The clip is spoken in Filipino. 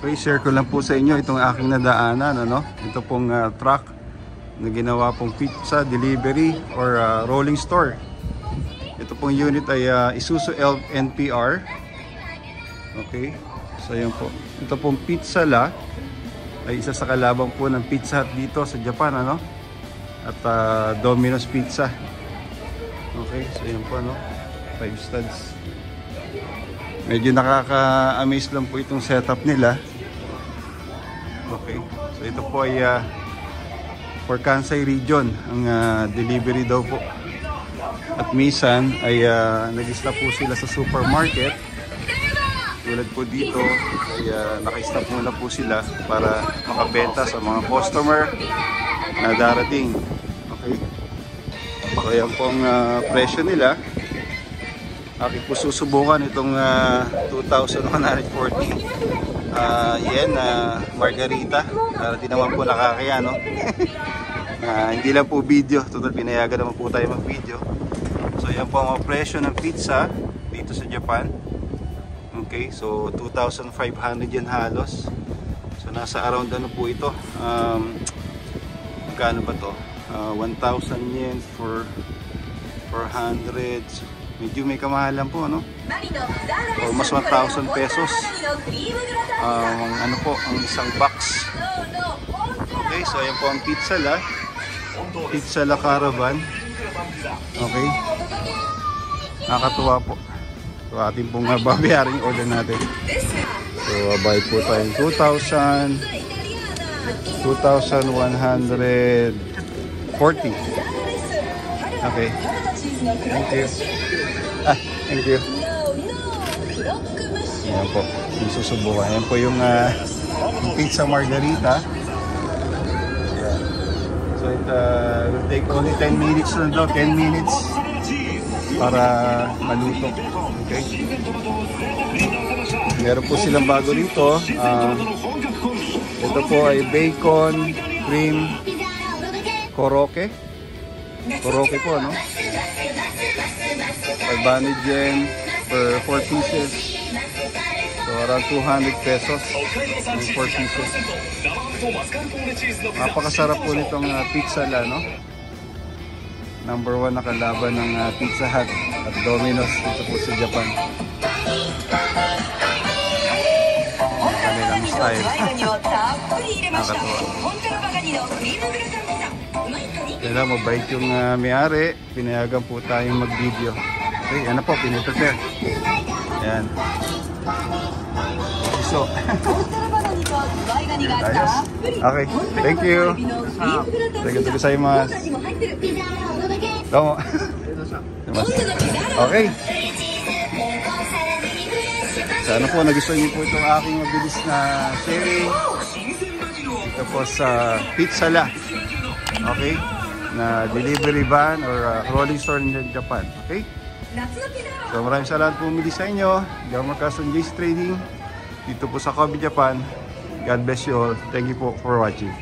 Okay, share ko lang po sa inyo itong aking nadaanan, ano? Ito pong truck na ginawa pong pizza delivery or rolling store. Ito pong unit ay Isuzu NPR. Okay, so yun po. Ito pong Pizzala ay isa sa kalabang po ng Pizza Hut dito sa Japan, ano? At Domino's Pizza. Okay, so yun po, no? 5 studs. Medyo nakaka-amaze lang po itong setup nila. Okay, so ito po ay for Kansai region ang delivery daw po. At minsan ay nag-stop po sila sa supermarket. Tulad po dito ay naka-stop muna po sila para makabenta sa mga customer na darating. Okay, so yan po ang presyo nila. Aking po susubukan itong 2,140 yen na margarita. Di naman po nakakaya, no? Hindi lang po video, total pinayagan naman po tayo mag-video. So yan po ang presyo ng pizza dito sa Japan. Okay, so 2,500 yan halos. So nasa around ano po ito, magkano ba to? 1,000 yen for 400. Medyo may kamahalan po, ano? Almost 1,000 pesos. Ano po, ang isang box. Okay, so ayan po ang Pizzala. Pizzala Caravan. Okay. Nakakatuwa po. So atin pong babayaran yung order natin. So bayad po tayong 2,140. Okay. Thank you. Thank you. Ayan po, yung susubukan. Ayan po yung pizza margarita. Ayan. So it will take only 10 minutes lang daw, 10 minutes para maluto. Okay. Meron po silang bago rito. Ito po ay bacon, cream, koroke. Koroke po, ano? 500 yen per 4 pieces. So around 200 pesos yung 4 pieces. Napakasarap po nitong Pizzala, no? Number 1 na kalaban ng Pizza Hut at Domino's dito po sa Japan. Ang kanilang style. Nakakatuwa. Kaya mabait yung may-ari. Pinayagan po tayong mag-video. Okay, yan na po, piniprepare. Ayan. So, ayos. Okay, thank you. Tagay sa imas. Domo. Okay. Sana po nagustuhan niyo po itong aking mabilis na sharing. Ito po sa Pizzala. Okay? Na delivery van or rolling store in Japan. Okay? So maraming salamat po muli sa inyo. Gamma Custom Jace Trading dito po sa Kobe, Japan. God bless you all. Thank you po for watching.